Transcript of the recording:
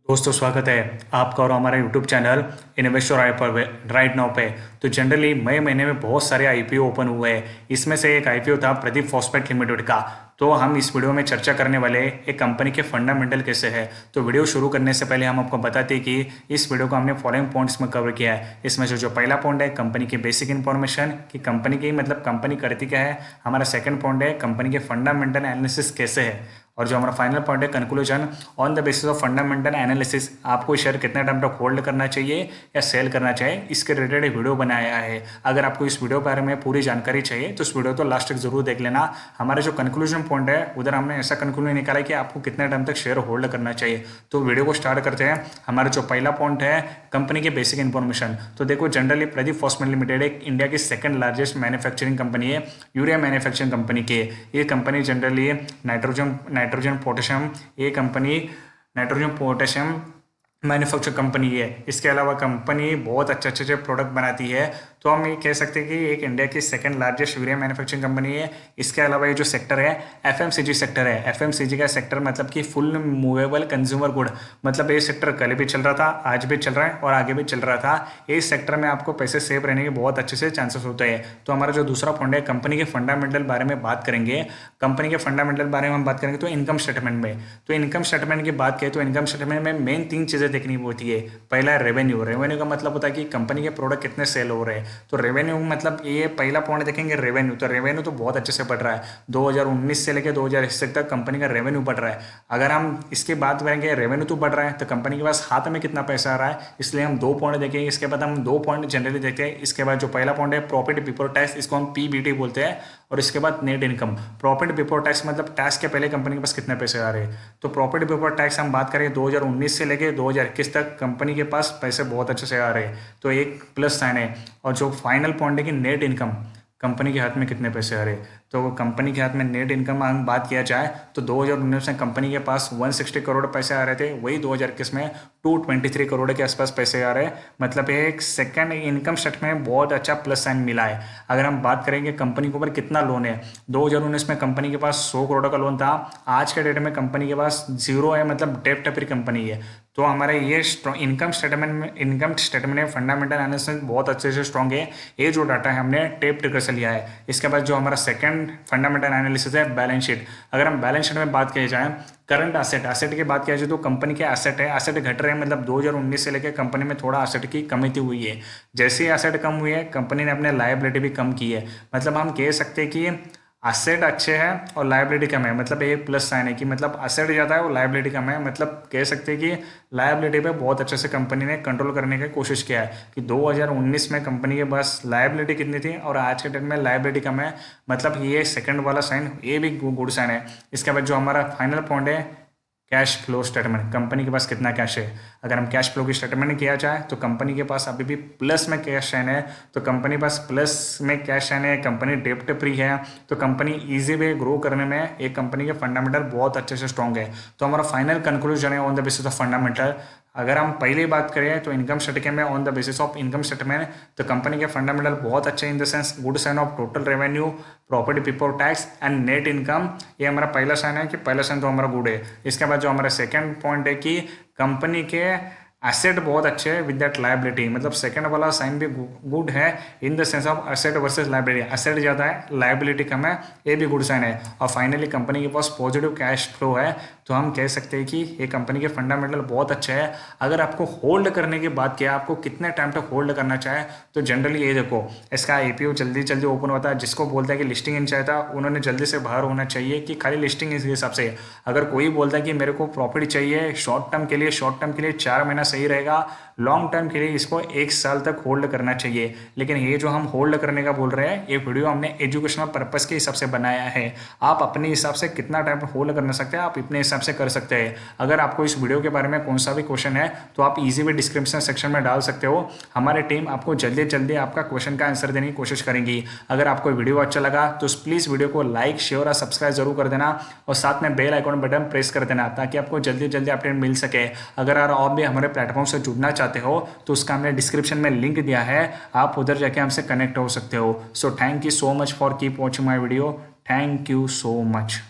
दोस्तों स्वागत है आपका और हमारे यूट्यूब चैनल इन्वेस्टर आई पर राइट नाउ पे। तो जनरली मई महीने में बहुत सारे आईपीओ ओपन हुए हैं। इसमें से एक आईपीओ था प्रदीप फॉस्फेट लिमिटेड का। तो हम इस वीडियो में चर्चा करने वाले एक कंपनी के फंडामेंटल कैसे है। तो वीडियो शुरू करने से पहले हम आपको बताते हैं कि इस वीडियो को हमने फॉलोइंग पॉइंट्स में कवर किया है। इसमें से जो पहला पॉइंट है कंपनी की बेसिक इन्फॉर्मेशन कि कंपनी की मतलब कंपनी करती क्या है। हमारा सेकंड पॉइंट है कंपनी के फंडामेंटल एनालिसिस कैसे है। और जो हमारा फाइनल पॉइंट है conclusion on the basis of fundamental analysis आपको शेयर कितने टाइम तक होल्ड करना चाहिए या सेल करना चाहिए, इसके रिलेटेड वीडियो बनाया है। अगर आपको इस वीडियो के बारे में पूरी जानकारी चाहिए तो इस वीडियो तो लास्ट तक जरूर देख लेना। हमारा जो कंक्लूजन पॉइंट है उधर हमने ऐसा कंक्लूजन निकाला है कि आपको कितने टाइम तक शेयर होल्ड करना चाहिए। तो वीडियो को स्टार्ट करते हैं। हमारा जो पहला पॉइंट है कंपनी के बेसिक इन्फॉर्मेशन। तो देखो जनरली प्रदीप फॉस्फेट लिमिटेड एक इंडिया की सेकंड लार्जेस्ट मैन्युफैक्चरिंग कंपनी है, यूरिया मैन्युफैक्चरिंग कंपनी की। ये कंपनी जनरली नाइट्रोजन पोटेशियम, ये company nitrogen potassium manufacture company है। इसके अलावा कंपनी बहुत अच्छे प्रोडक्ट बनाती है। तो हम ये कह सकते हैं कि एक इंडिया की second largest urea manufacturing company है। इसके अलावा ये जो सेक्टर है एफएमसीजी सेक्टर है। एफएमसीजी का सेक्टर मतलब कि फुल मूवेबल कंज्यूमर गुड, मतलब ये सेक्टर कल भी चल रहा था, आज भी चल रहा है और आगे भी चल रहा था। इस सेक्टर में आपको पैसे सेव रहने के बहुत अच्छे से चांसेस होते हैं। तो हमारा जो दूसरा पॉइंट है कंपनी के फंडामेंटल बारे में बात करेंगे। कंपनी के फंडामेंटल बारे में हम बात करेंगे तो इनकम स्टेटमेंट में। तो इनकम स्टेटमेंट की बात करें तो इनकम स्टेटमेंट में मेन 3 चीज़ें देखनी होती है। पहला है रेवेन्यू। रेवेन्यू का मतलब होता है कि कंपनी के प्रोडक्ट कितने सेल हो रहे हैं। तो रेवेन्यू मतलब ये पहला पॉइंट देखेंगे रेवेन्यू। तो रेवेन्यू तो बहुत अच्छे से बढ़ रहा है। 2019 से लेकर 2021 तक कंपनी का रेवेन्यू बढ़ रहा है। अगर हम इसकी बात करेंगे रेवेन्यू तो बढ़ रहा है तो कंपनी के पास हाथ में कितना पैसा आ रहा है, इसलिए हम 2 पॉइंट देखेंगे। इसके बाद हम 2 पॉइंट जनरली देखते हैं। इसके बाद जो पहला पॉइंट है प्रॉफिट बिफोर टैक्स, इसको हम पीबीटी बोलते हैं। और इसके बाद net income. Profit before tax मतलब टैक्स के पहले कंपनी के पास कितने पैसे आ रहे हैं। तो प्रॉफिट बिफोर टैक्स हम बात करें 2019 से लेकर 2021 तक कंपनी के पास पैसे बहुत अच्छे से आ रहे हैं, तो एक प्लस साइन है। और जो फाइनल पॉइंट है कि नेट इनकम, कंपनी के हाथ में कितने पैसे आ रहे। तो कंपनी के हाथ में नेट इनकम हम बात किया जाए तो 2019 में कंपनी के पास 160 करोड़ पैसे आ रहे थे, वही 2021 में 223 करोड़ के आसपास पैसे आ रहे हैं। मतलब एक सेकंड इनकम स्टेटमेंट में बहुत अच्छा प्लस साइन मिला है। अगर हम बात करेंगे कंपनी के ऊपर कितना लोन है, 2019 में कंपनी के पास 100 करोड़ का लोन था। आज के डेट में कंपनी के पास जीरो है, मतलब डेप्ट फ्री कंपनी है। तो हमारे ये इनकम स्टेटमेंट में फंडामेंटल एनालिसिस बहुत अच्छे से स्ट्रॉन्ग है। ये जो डाटा है हमने टेप ट्रिगर से लिया है। इसके बाद जो हमारा सेकंड फंडामेंटल एनालिसिस है बैलेंस शीट। अगर हम बैलेंस शीट में बात किया जाए करंट एसेट की बात किया जाए तो कंपनी के एसेट है, एसेट घट रहे हैं। मतलब 2019 से लेकर कंपनी में थोड़ा एसेट की कमी हुई है। जैसे ही एसेट कम हुई है कंपनी ने अपने लायबिलिटी भी कम की है। मतलब हम कह सकते हैं कि एसेट अच्छे हैं और लायबिलिटी कम है। मतलब एक प्लस साइन है कि मतलब एसेट ज़्यादा है और लायबिलिटी कम है। मतलब कह सकते हैं कि लायबिलिटी पे बहुत अच्छे से कंपनी ने कंट्रोल करने की कोशिश किया है कि 2019 में कंपनी के पास लायबिलिटी कितनी थी और आज के डेट में लायबिलिटी कम है। मतलब ये सेकंड वाला साइन ये भी गुड साइन है। इसके बाद जो हमारा फाइनल पॉइंट है कैश फ्लो स्टेटमेंट, कंपनी के पास कितना कैश है। अगर हम कैश फ्लो की स्टेटमेंट किया जाए तो कंपनी के पास अभी भी प्लस में कैश है। तो कंपनी के पास प्लस में कैश है, कंपनी डेप्ट फ्री है। तो कंपनी इजी वे ग्रो करने में एक कंपनी के फंडामेंटल बहुत अच्छे से स्ट्रॉन्ग है। तो हमारा फाइनल कंक्लूजन है on the basis of fundamental. अगर हम पहले बात करें तो इनकम स्टेटमेंट में on the basis of income statement तो कंपनी के फंडामेंटल बहुत अच्छे in the sense good sign of total revenue, profit before tax and net income. ये हमारा पहला साइन है कि पहला साइन तो हमारा गुड है। इसके बाद जो हमारा सेकंड पॉइंट है कि कंपनी के एसेट बहुत अच्छे है विद दैट लायबिलिटी। मतलब सेकंड वाला साइन भी गुड है इन the sense of asset versus liability. Asset ज़्यादा है लायबिलिटी कम है, ये भी गुड साइन है। और फाइनली कंपनी के पास पॉजिटिव कैश फ्लो है। तो हम कह सकते हैं कि ये कंपनी के फंडामेंटल बहुत अच्छे है। अगर आपको होल्ड करने की बात किया, आपको कितने टाइम तक होल्ड करना चाहे तो जनरली ये देखो इसका आईपीओ जल्दी ओपन होता है। जिसको बोलता है कि लिस्टिंग इन चाहता उन्होंने जल्दी से बाहर होना चाहिए कि खाली लिस्टिंग इस हिसाब से। अगर कोई बोलता है कि मेरे को प्रॉफिट चाहिए शॉर्ट टर्म के लिए 4 महीना सही रहेगा, लॉन्ग टर्म के लिए इसको 1 साल तक होल्ड करना चाहिए। लेकिन ये जो हम होल्ड करने का बोल रहे हैं ये वीडियो हमने एजुकेशनल पर्पस के हिसाब से बनाया है। आप अपने हिसाब से कितना टाइम होल्ड करना सकते हैं आप अपने हिसाब से कर सकते हैं। अगर आपको इस वीडियो के बारे में कौन सा भी क्वेश्चन है तो आप इजी वे डिस्क्रिप्शन सेक्शन में डाल सकते हो। हमारी टीम आपको जल्दी आपका क्वेश्चन का आंसर देने की कोशिश करेंगी। अगर आपको वीडियो अच्छा लगा तो प्लीज़ वीडियो को लाइक शेयर और सब्सक्राइब जरूर कर देना और साथ में बेल आइकॉन बटन प्रेस कर देना ताकि आपको जल्दी अपडेट मिल सके। अगर आप भी हमारे प्लेटफॉर्म से जुड़ना चाहते हो तो उसका हमने डिस्क्रिप्शन में लिंक दिया है, आप उधर जाके हमसे कनेक्ट हो सकते हो। So thank you so much for keep watching my video. Thank you so much.